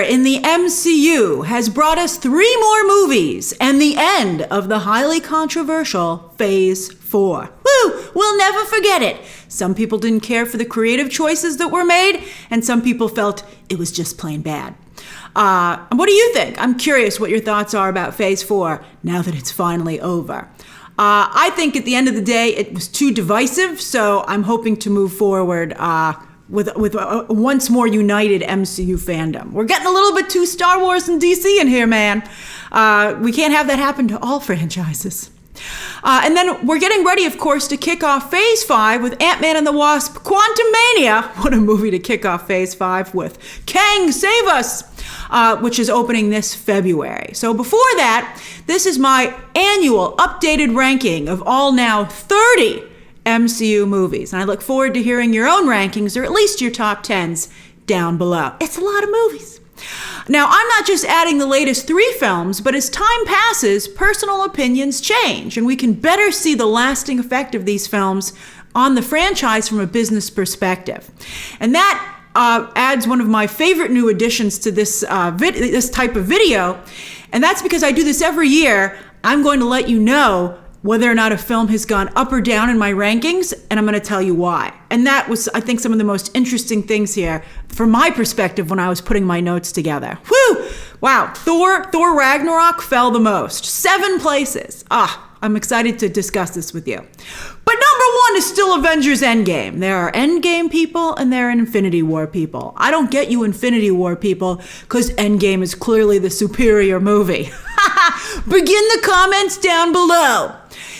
in the MCU has brought us 3 more movies and the end of the highly controversial Phase 4. Woo! We'll never forget it. Some people didn't care for the creative choices that were made, and some people felt it was just plain bad. What do you think? I'm curious what your thoughts are about Phase 4 now that it's finally over. I think at the end of the day, it was too divisive, so I'm hoping to move forward with a once more united MCU fandom. We're getting a little bit too Star Wars and DC in here, man. We can't have that happen to all franchises. And then we're getting ready, of course, to kick off Phase 5 with Ant-Man and the Wasp: Quantumania. What a movie to kick off Phase 5 with. Kang, save us! Which is opening this February. So before that, this is my annual updated ranking of all now 30 MCU movies. And I look forward to hearing your own rankings, or at least your top 10s down below. It's a lot of movies. Now, I'm not just adding the latest 3 films, but as time passes, personal opinions change, and we can better see the lasting effect of these films on the franchise from a business perspective. And that adds one of my favorite new additions to this this type of video, and that's because I do this every year. I'm going to let you know whether or not a film has gone up or down in my rankings, and I'm going to tell you why. And that was, I think, some of the most interesting things here from my perspective when I was putting my notes together. Whew! Wow, Thor Ragnarok fell the most. 7 places. I'm excited to discuss this with you. But number 1 is still Avengers Endgame. There are Endgame people and there are Infinity War people. I don't get you Infinity War people, because Endgame is clearly the superior movie. Begin the comments down below.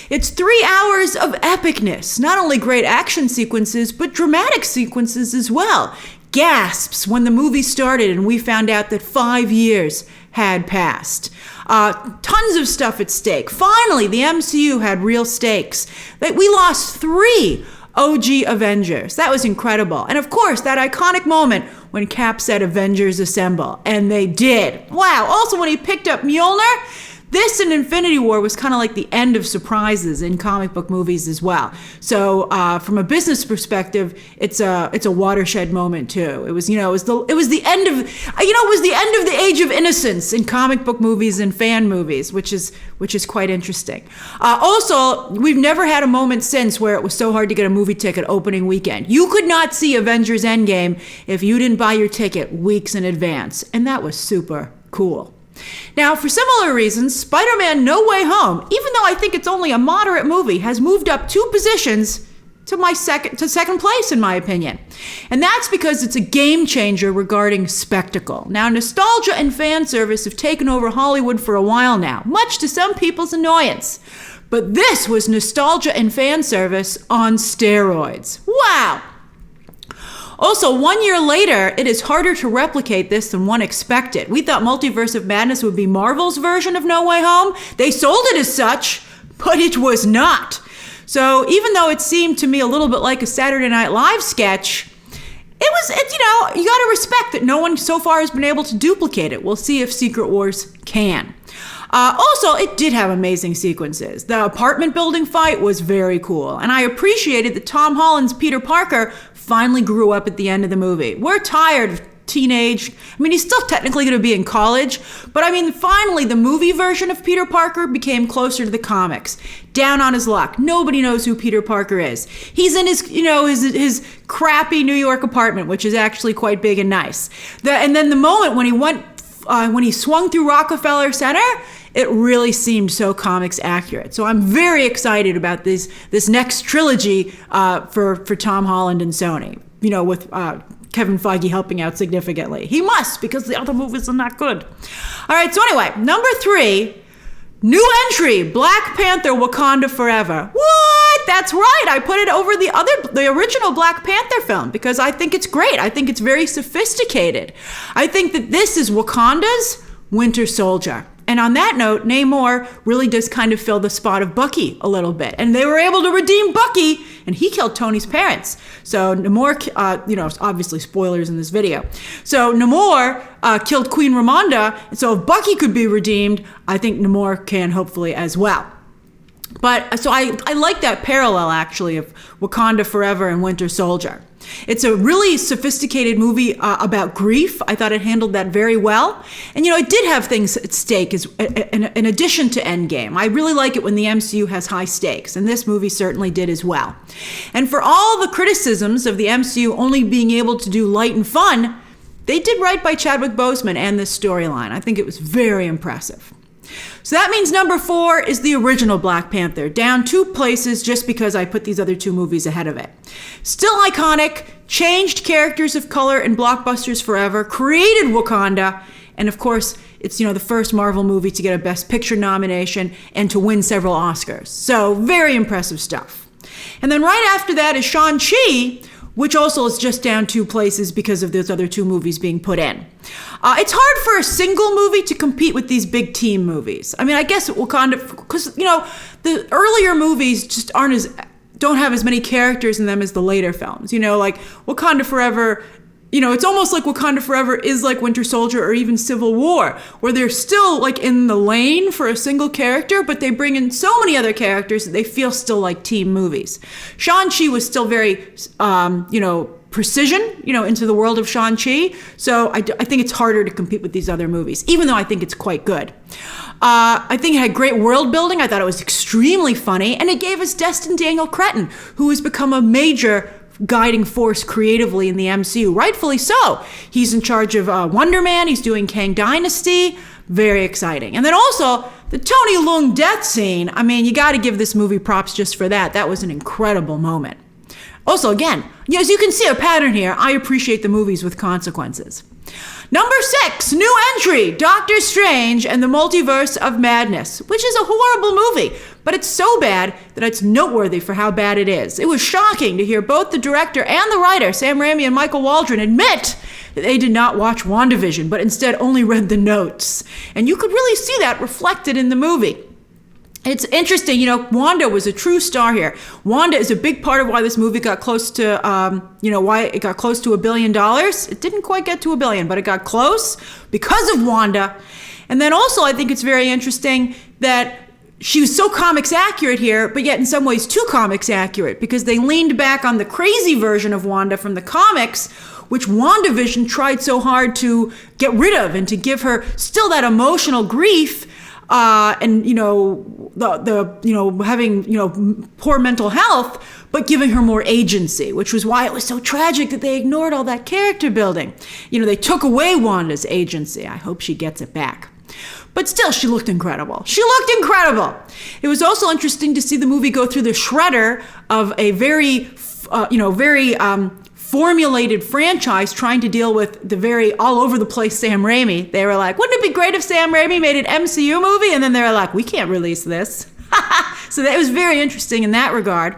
It's 3 hours of epicness. Not only great action sequences, but dramatic sequences as well. Gasps when the movie started and we found out that 5 years had passed. Tons of stuff at stake. Finally, the MCU had real stakes. We lost 3 OG Avengers. That was incredible. And of course, that iconic moment when Cap said Avengers Assemble. And they did. Wow. Also, when he picked up Mjolnir, this and Infinity War was kind of like the end of surprises in comic book movies as well. So from a business perspective, it's a watershed moment too. It was the end of the age of innocence in comic book movies and fan movies, which is quite interesting. Also, we've never had a moment since where it was so hard to get a movie ticket opening weekend. You could not see Avengers Endgame if you didn't buy your ticket weeks in advance, and that was super cool. Now, for similar reasons, Spider-Man No Way Home, even though I think it's only a moderate movie, has moved up 2 positions to second place, in my opinion. And that's because it's a game changer regarding spectacle. Now, nostalgia and fan service have taken over Hollywood for a while now, much to some people's annoyance. But this was nostalgia and fan service on steroids. Wow! Also, 1 year later, it is harder to replicate this than one expected. We thought Multiverse of Madness would be Marvel's version of No Way Home. They sold it as such, but it was not. So even though it seemed to me a little bit like a Saturday Night Live sketch, you got to respect that no one so far has been able to duplicate it. We'll see if Secret Wars can. Also, it did have amazing sequences. The apartment building fight was very cool, and I appreciated that Tom Holland's Peter Parker finally grew up at the end of the movie. We're tired of teenage. I mean, he's still technically going to be in college, but I mean, finally, the movie version of Peter Parker became closer to the comics. Down on his luck. Nobody knows who Peter Parker is. He's in his crappy New York apartment, which is actually quite big and nice. And then the moment when he swung through Rockefeller Center, it really seemed so comics accurate. So I'm very excited about this next trilogy for Tom Holland and Sony, with Kevin Feige helping out significantly. He must, because the other movies are not good. All right, so anyway, number 3, new entry, Black Panther: Wakanda Forever. What? That's right. I put it over the original Black Panther film because I think it's great. I think it's very sophisticated. I think that this is Wakanda's Winter Soldier. And on that note, Namor really does kind of fill the spot of Bucky a little bit. And they were able to redeem Bucky, and he killed Tony's parents. So Namor, obviously spoilers in this video. So Namor killed Queen Ramonda. And so if Bucky could be redeemed, I think Namor can hopefully as well. But so I like that parallel, actually, of Wakanda Forever and Winter Soldier. It's a really sophisticated movie about grief. I thought it handled that very well. And, it did have things at stake in addition to Endgame. I really like it when the MCU has high stakes, and this movie certainly did as well. And for all the criticisms of the MCU only being able to do light and fun, they did right by Chadwick Boseman and this storyline. I think it was very impressive. So that means number 4 is the original Black Panther, down 2 places just because I put these other 2 movies ahead of it. Still iconic, changed characters of color in blockbusters forever, created Wakanda, and of course, it's the first Marvel movie to get a Best Picture nomination and to win several Oscars. So very impressive stuff. And then right after that is Shang-Chi, which also is just down 2 places because of those other 2 movies being put in. It's hard for a single movie to compete with these big team movies. I mean, I guess Wakanda, because, the earlier movies just don't have as many characters in them as the later films. Like Wakanda Forever, it's almost like Wakanda Forever is like Winter Soldier or even Civil War, where they're still like in the lane for a single character, but they bring in so many other characters that they feel still like team movies. Shang-Chi was still very, precision, into the world of Shang-Chi. So I think it's harder to compete with these other movies, even though I think it's quite good. I think it had great world building. I thought it was extremely funny, and it gave us Destin Daniel Cretton, who has become a major guiding force creatively in the MCU, rightfully so. He's in charge of Wonder Man. He's doing Kang Dynasty. Very exciting. And then also the Tony Leung death scene. I mean, you got to give this movie props just for that. That was an incredible moment. Also, again, as you can see a pattern here, I appreciate the movies with consequences. Number 6, new entry, Doctor Strange and the Multiverse of Madness, which is a horrible movie, but it's so bad that it's noteworthy for how bad it is. It was shocking to hear both the director and the writer, Sam Raimi and Michael Waldron, admit that they did not watch WandaVision, but instead only read the notes. And you could really see that reflected in the movie. It's interesting, Wanda was a true star here. Wanda is a big part of why this movie got close to, why it got close to $1 billion. It didn't quite get to $1 billion, but it got close because of Wanda. And then also, I think it's very interesting that she was so comics accurate here, but yet in some ways too comics accurate, because they leaned back on the crazy version of Wanda from the comics, which WandaVision tried so hard to get rid of and to give her still that emotional grief. And having poor mental health, but giving her more agency, which was why it was so tragic that they ignored all that character building. They took away Wanda's agency. I hope she gets it back. But still, she looked incredible. She looked incredible. It was also interesting to see the movie go through the shredder of a very formulated franchise trying to deal with the very all over the place Sam Raimi. They were like, wouldn't it be great if Sam Raimi made an MCU movie? And then they were like, we can't release this. So that was very interesting in that regard.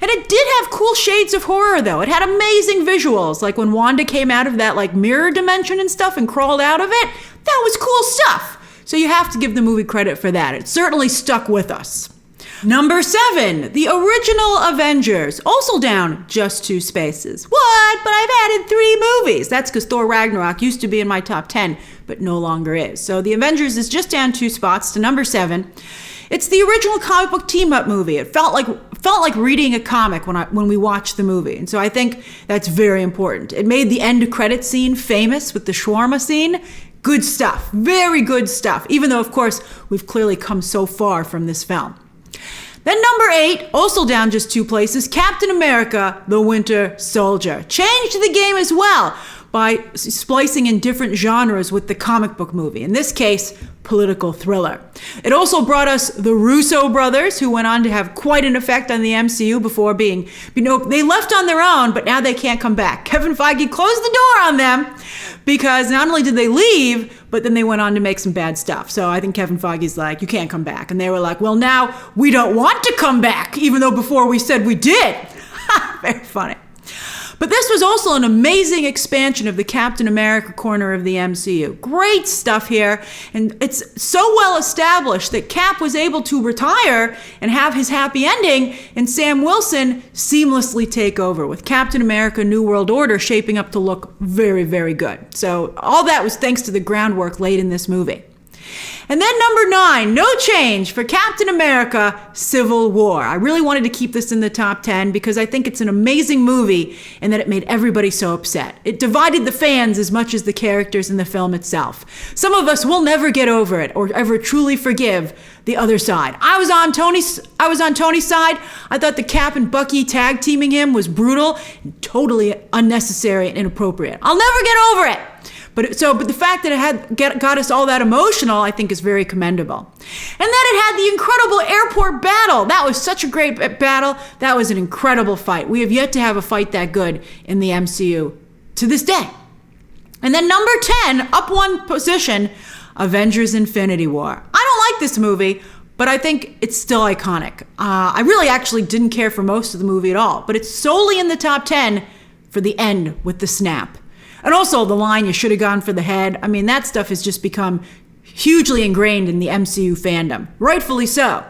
And it did have cool shades of horror, though. It had amazing visuals, like when Wanda came out of that like mirror dimension and stuff and crawled out of it. That was cool stuff. So you have to give the movie credit for that. It certainly stuck with us. Number 7, the original Avengers, also down just 2 spaces. What? But I've added 3 movies. That's because Thor Ragnarok used to be in my top 10, but no longer is. So the Avengers is just down 2 spots to number 7. It's the original comic book team-up movie. It felt like reading a comic when we watched the movie. And so I think that's very important. It made the end credit scene famous with the shawarma scene. Good stuff. Very good stuff. Even though, of course, we've clearly come so far from this film. Then number 8, also down just 2 places, Captain America, the Winter Soldier. Changed the game as well by splicing in different genres with the comic book movie. In this case, political thriller. It also brought us the Russo brothers, who went on to have quite an effect on the MCU before being, they left on their own, but now they can't come back. Kevin Feige closed the door on them because not only did they leave, but then they went on to make some bad stuff. So I think Kevin Feige's like, you can't come back. And they were like, well, now we don't want to come back, even though before we said we did. Very funny. But this was also an amazing expansion of the Captain America corner of the MCU. Great stuff here. And it's so well established that Cap was able to retire and have his happy ending, and Sam Wilson seamlessly take over with Captain America New World Order shaping up to look very, very good. So all that was thanks to the groundwork laid in this movie. And then number 9, no change for Captain America: Civil War. I really wanted to keep this in the top 10 because I think it's an amazing movie and that it made everybody so upset. It divided the fans as much as the characters in the film itself. Some of us will never get over it or ever truly forgive the other side. I was on Tony's side. I thought the Cap and Bucky tag teaming him was brutal and totally unnecessary and inappropriate. I'll never get over it. But the fact that it got us all that emotional, I think, is very commendable. And then it had the incredible airport battle. That was such a great battle. That was an incredible fight. We have yet to have a fight that good in the MCU to this day. And then number 10, up one position, Avengers: Infinity War. I don't like this movie, but I think it's still iconic. I really actually didn't care for most of the movie at all, but it's solely in the top 10 for the end with the snap. And also the line, "You should have gone for the head." I mean, that stuff has just become hugely ingrained in the MCU fandom, rightfully so.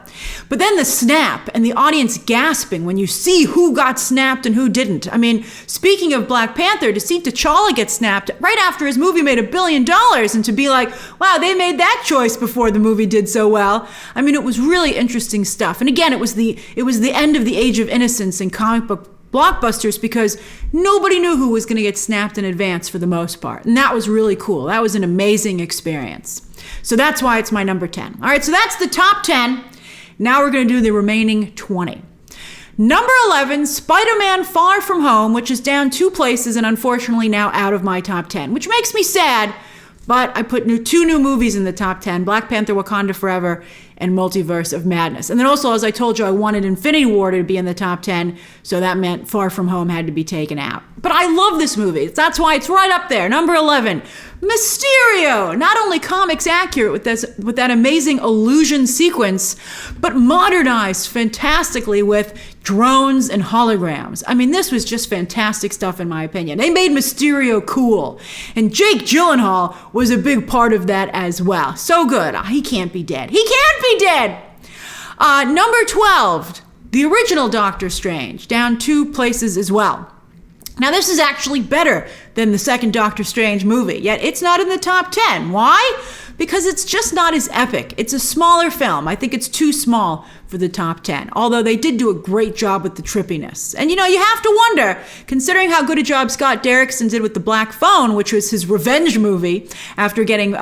But then the snap and the audience gasping when you see who got snapped and who didn't. I mean, speaking of Black Panther, to see T'Challa get snapped right after his movie made $1 billion and to be like, wow, they made that choice before the movie did so well. I mean, it was really interesting stuff. And again, it was the end of the age of innocence in comic book blockbusters because nobody knew who was going to get snapped in advance for the most part. And that was really cool. That was an amazing experience. So that's why it's my number 10. All right, so that's the top 10. Now we're going to do the remaining 20. Number 11, Spider-Man: Far From Home, which is down 2 places and unfortunately now out of my top 10, which makes me sad. But I put 2 new movies in the top 10, Black Panther: Wakanda Forever and Multiverse of Madness. And then also, as I told you, I wanted Infinity War to be in the top 10, so that meant Far From Home had to be taken out. But I love this movie. That's why it's right up there. Number 11, Mysterio. Not only comics accurate with that amazing illusion sequence, but modernized fantastically with drones and holograms. I mean, this was just fantastic stuff in my opinion. They made Mysterio cool. And Jake Gyllenhaal was a big part of that as well. So good. He can't be dead. He can't be dead. Number 12, the original Doctor Strange, down 2 places as well. Now, this is actually better than the second Doctor Strange movie, yet it's not in the top 10. Why? Because it's just not as epic. It's a smaller film. I think it's too small for the top 10, although they did do a great job with the trippiness. And you have to wonder, considering how good a job Scott Derrickson did with The Black Phone, which was his revenge movie after getting,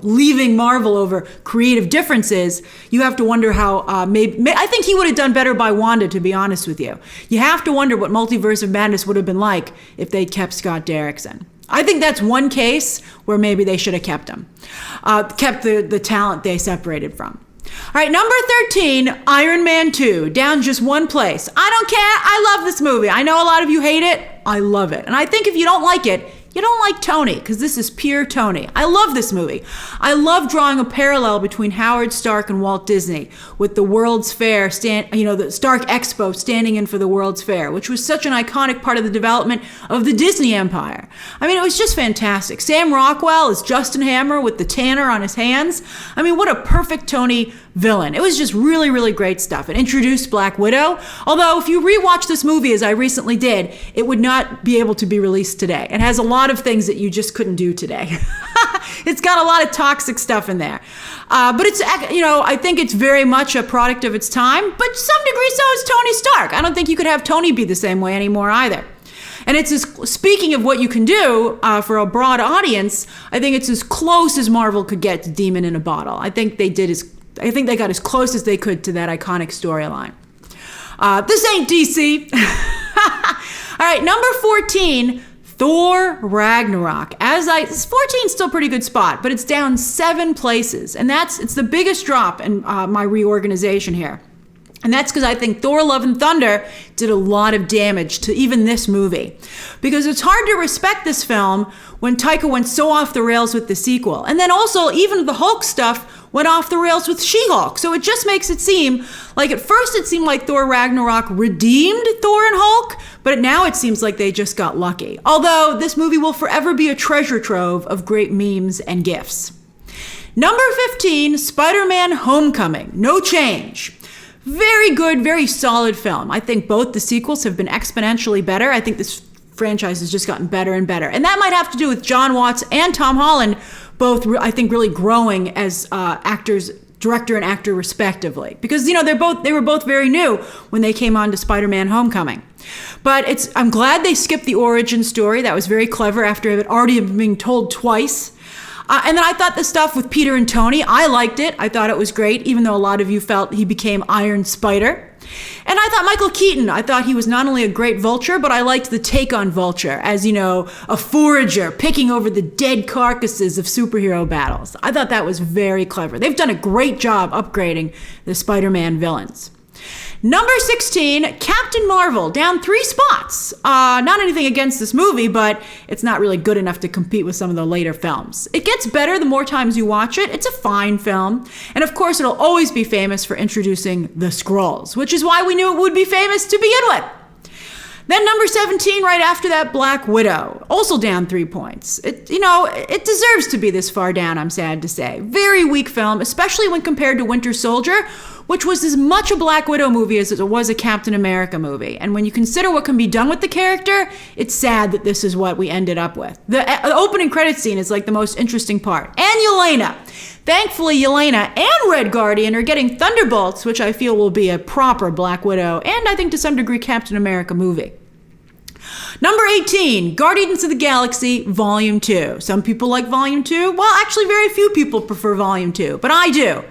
leaving Marvel over creative differences, you have to wonder how, I think he would have done better by Wanda, to be honest with you. You have to wonder what Multiverse of Madness would have been like if they'd kept Scott Derrickson. I think that's one case where maybe they should have kept him, kept the talent they separated from. All right, number 13, Iron Man 2, down just 1 place. I don't care. I love this movie. I know a lot of you hate it. I love it. And I think if you don't like it, you don't like Tony, because this is pure Tony. I love this movie. I love drawing a parallel between Howard Stark and Walt Disney with the World's Fair, the Stark Expo standing in for the World's Fair, which was such an iconic part of the development of the Disney empire. I mean, it was just fantastic. Sam Rockwell is Justin Hammer with the tanner on his hands. I mean, what a perfect Tony villain. It was just really, really great stuff. It introduced Black Widow, although if you rewatch this movie, as I recently did, it would not be able to be released today. It has a lot of things that you just couldn't do today. It's got a lot of toxic stuff in there. But it's, I think it's very much a product of its time, but to some degree so is Tony Stark. I don't think you could have Tony be the same way anymore either. And speaking of what you can do for a broad audience, I think it's as close as Marvel could get to Demon in a Bottle. I think they got as close as they could to that iconic storyline. This ain't DC. All right, number 14, Thor Ragnarok. 14 is still a pretty good spot, but it's down 7 places. And it's the biggest drop in my reorganization here. And that's because I think Thor Love and Thunder did a lot of damage to even this movie. Because it's hard to respect this film when Taika went so off the rails with the sequel. And then also, even the Hulk stuff went off the rails with She-Hulk. So it just makes it seem like, at first it seemed like Thor Ragnarok redeemed Thor and Hulk, but now it seems like they just got lucky. Although this movie will forever be a treasure trove of great memes and GIFs. Number 15, Spider-Man: Homecoming. No change. Very good, very solid film. I think both the sequels have been exponentially better. I think this franchise has just gotten better and better. And that might have to do with John Watts and Tom Holland, both, I think, really growing as actors, director and actor respectively. Because, they were both very new when they came on to Spider-Man Homecoming. But I'm glad they skipped the origin story. That was very clever after it had already been being told twice. And then I thought the stuff with Peter and Tony, I liked it. I thought it was great, even though a lot of you felt he became Iron Spider. And I thought Michael Keaton, I thought he was not only a great Vulture, but I liked the take on Vulture as, a forager picking over the dead carcasses of superhero battles. I thought that was very clever. They've done a great job upgrading the Spider-Man villains. Number 16, Captain Marvel, down 3 spots. Not anything against this movie, but it's not really good enough to compete with some of the later films. It gets better the more times you watch it. It's a fine film. And of course, it'll always be famous for introducing the Skrulls, which is why we knew it would be famous to begin with. Then number 17, right after that, Black Widow, also down 3 points. It deserves to be this far down, I'm sad to say. Very weak film, especially when compared to Winter Soldier, which was as much a Black Widow movie as it was a Captain America movie. And when you consider what can be done with the character, it's sad that this is what we ended up with. The opening credit scene is like the most interesting part. And Yelena. Thankfully, Yelena and Red Guardian are getting Thunderbolts, which I feel will be a proper Black Widow and I think to some degree Captain America movie. Number 18, Guardians of the Galaxy Volume 2. Some people like Volume 2. Well, actually, very few people prefer Volume 2, but I do.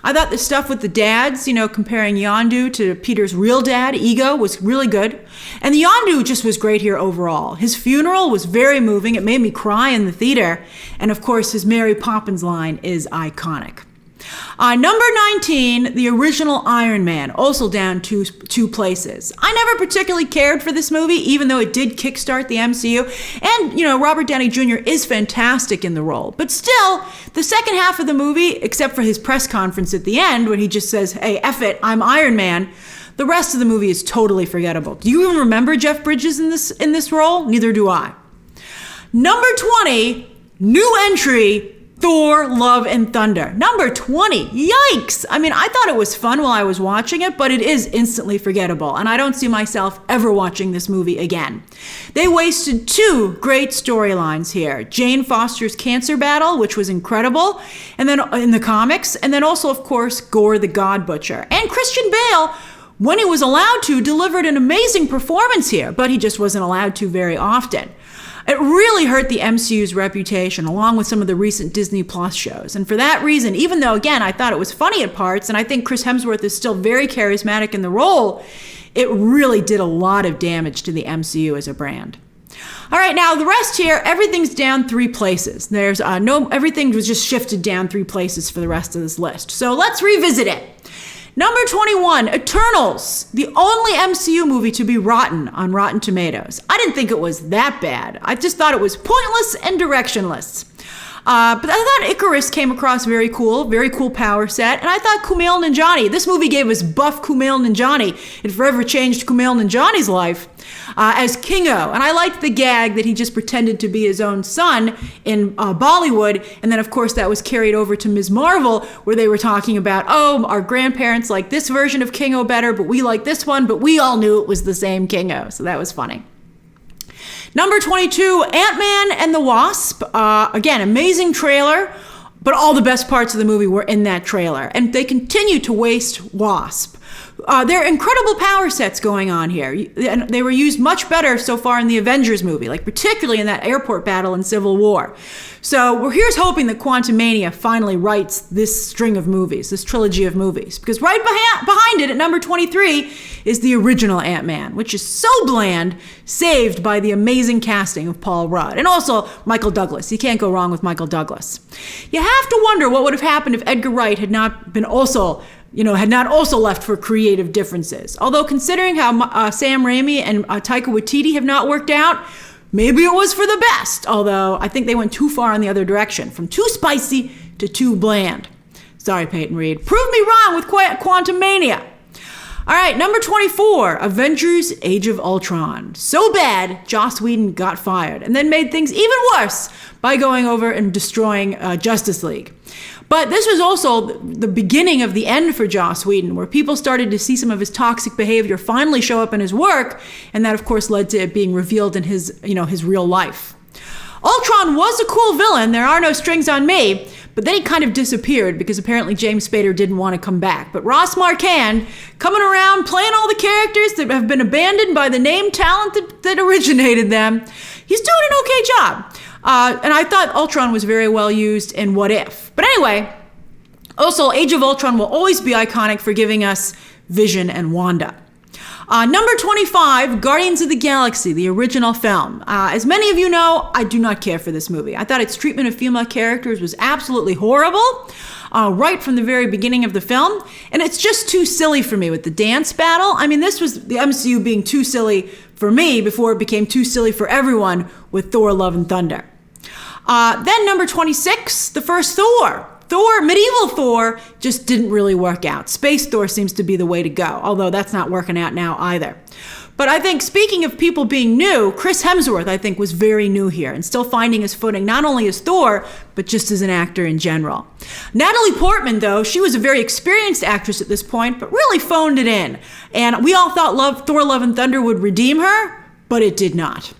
I thought the stuff with the dads, comparing Yondu to Peter's real dad, Ego, was really good. And the Yondu just was great here overall. His funeral was very moving. It made me cry in the theater. And of course, his Mary Poppins line is iconic. Number 19, the original Iron Man, also down two places. I never particularly cared for this movie, even though it did kickstart the MCU. And, Robert Downey Jr. is fantastic in the role. But still, the second half of the movie, except for his press conference at the end, when he just says, hey, F it, I'm Iron Man, the rest of the movie is totally forgettable. Do you even remember Jeff Bridges in this role? Neither do I. Number 20, new entry, Thor, Love and Thunder. Number 20. Yikes! I thought it was fun while I was watching it, but it is instantly forgettable, and I don't see myself ever watching this movie again. They wasted 2 great storylines here. Jane Foster's cancer battle, which was incredible, and then in the comics, and then also, of course, Gore the God Butcher. And Christian Bale, when he was allowed to, delivered an amazing performance here, but he just wasn't allowed to very often. It really hurt the MCU's reputation, along with some of the recent Disney Plus shows. And for that reason, even though, again, I thought it was funny at parts, and I think Chris Hemsworth is still very charismatic in the role, it really did a lot of damage to the MCU as a brand. All right, now the rest here, everything's down 3 places. Everything was just shifted down 3 places for the rest of this list. So let's revisit it. Number 21, Eternals, the only MCU movie to be rotten on Rotten Tomatoes. I didn't think it was that bad. I just thought it was pointless and directionless. But I thought Icarus came across very cool power set. And I thought Kumail Nanjiani, this movie gave us buff Kumail Nanjiani. It forever changed Kumail Nanjiani's life as Kingo. And I liked the gag that he just pretended to be his own son in Bollywood. And then, of course, that was carried over to Ms. Marvel, where they were talking about, oh, our grandparents like this version of Kingo better, but we like this one. But we all knew it was the same Kingo. So that was funny. Number 22, Ant-Man and the Wasp. Again, amazing trailer, but all the best parts of the movie were in that trailer. And they continue to waste Wasp. There are incredible power sets going on here. And they were used much better so far in the Avengers movie, like particularly in that airport battle in Civil War. So here's hoping that Quantumania finally writes this string of movies, this trilogy of movies. Because right behind it at number 23 is the original Ant-Man, which is so bland, saved by the amazing casting of Paul Rudd. And also Michael Douglas. You can't go wrong with Michael Douglas. You have to wonder what would have happened if Edgar Wright had not also left for creative differences. Although considering how Sam Raimi and Taika Waititi have not worked out, maybe it was for the best. Although I think they went too far in the other direction, from too spicy to too bland. Sorry, Peyton Reed. Prove me wrong with Quantumania. All right, number 24, Avengers Age of Ultron. So bad, Joss Whedon got fired and then made things even worse by going over and destroying Justice League. But this was also the beginning of the end for Joss Whedon, where people started to see some of his toxic behavior finally show up in his work, and that of course led to it being revealed in his real life. Ultron was a cool villain, there are no strings on me, but then he kind of disappeared because apparently James Spader didn't want to come back. But Ross Marquand, coming around playing all the characters that have been abandoned by the name talent that originated them, he's doing an okay job. And I thought Ultron was very well used in What If. But anyway, also Age of Ultron will always be iconic for giving us Vision and Wanda. Number 25, Guardians of the Galaxy, the original film. As many of you know, I do not care for this movie. I thought its treatment of female characters was absolutely horrible, right from the very beginning of the film. And it's just too silly for me with the dance battle. I mean, this was the MCU being too silly for me before it became too silly for everyone with Thor, Love and Thunder. Then number 26, the first Thor. Medieval Thor just didn't really work out. Space Thor seems to be the way to go, although that's not working out now either. But I think, speaking of people being new, Chris Hemsworth, I think, was very new here and still finding his footing, not only as Thor, but just as an actor in general. Natalie Portman, though, she was a very experienced actress at this point, but really phoned it in. And we all thought Thor, Love and Thunder would redeem her, but it did not.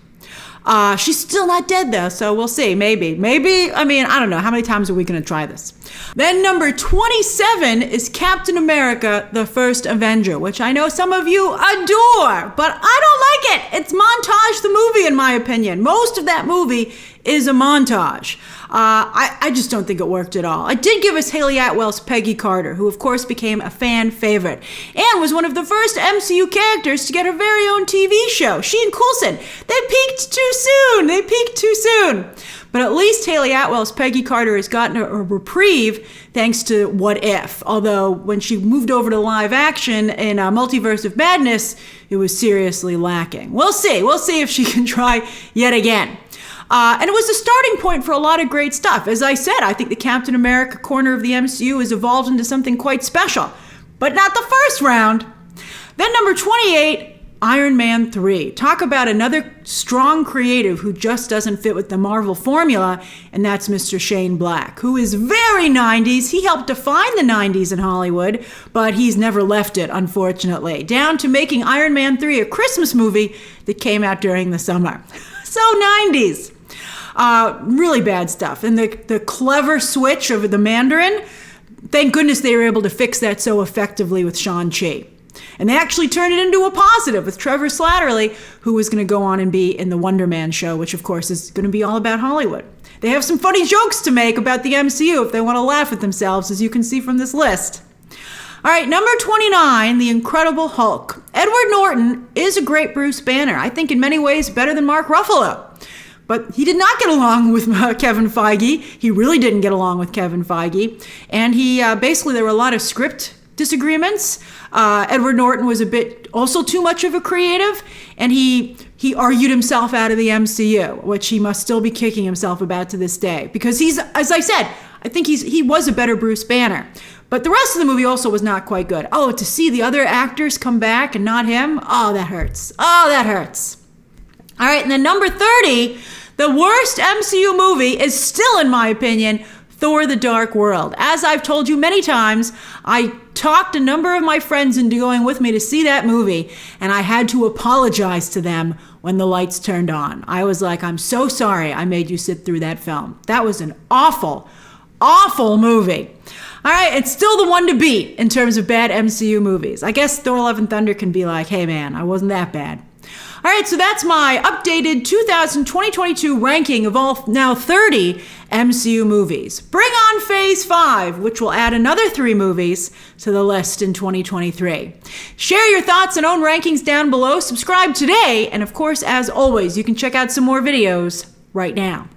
She's still not dead though, so we'll see. Maybe. I mean, I don't know. How many times are we going to try this? Then number 27 is Captain America, the First Avenger, which I know some of you adore, but I don't like it. It's montage the movie, in my opinion. Most of that movie is a montage. I just don't think it worked at all. I did give us Haley Atwell's Peggy Carter, who of course became a fan favorite and was one of the first MCU characters to get her very own TV show. She and Coulson, they peaked too soon. But at least Haley Atwell's Peggy Carter has gotten a reprieve thanks to What If. Although when she moved over to live action in Multiverse of Madness, it was seriously lacking. We'll see if she can try yet again. And it was a starting point for a lot of great stuff. As I said, I think the Captain America corner of the MCU has evolved into something quite special, but not the first round. Then number 28, Iron Man 3. Talk about another strong creative who just doesn't fit with the Marvel formula, and that's Mr. Shane Black, who is very 90s. He helped define the 90s in Hollywood, but he's never left it, unfortunately, down to making Iron Man 3 a Christmas movie that came out during the summer. So 90s. Really bad stuff. And the clever switch of the Mandarin, thank goodness they were able to fix that so effectively with Shang-Chi. And they actually turned it into a positive with Trevor Slattery, who was going to go on and be in the Wonder Man show, which of course is going to be all about Hollywood. They have some funny jokes to make about the MCU if they want to laugh at themselves, as you can see from this list. All right, number 29, The Incredible Hulk. Edward Norton is a great Bruce Banner. I think in many ways better than Mark Ruffalo. But he did not get along with Kevin Feige. He really didn't get along with Kevin Feige. And basically there were a lot of script disagreements. Edward Norton was a bit also too much of a creative, and he argued himself out of the MCU, which he must still be kicking himself about to this day. Because he's, as I said, I think he was a better Bruce Banner. But the rest of the movie also was not quite good. Oh, to see the other actors come back and not him, oh, that hurts. All right, and then number 30, the worst MCU movie is still, in my opinion, Thor: The Dark World. As I've told you many times, I talked a number of my friends into going with me to see that movie, and I had to apologize to them when the lights turned on. I was like, I'm so sorry I made you sit through that film. That was an awful, awful movie. All right, it's still the one to beat in terms of bad MCU movies. I guess Thor: Love and Thunder can be like, hey man, I wasn't that bad. All right, so that's my updated 2022 ranking of all now 30 MCU movies. Bring on Phase 5, which will add another 3 movies to the list in 2023. Share your thoughts and own rankings down below. Subscribe today. And of course, as always, you can check out some more videos right now.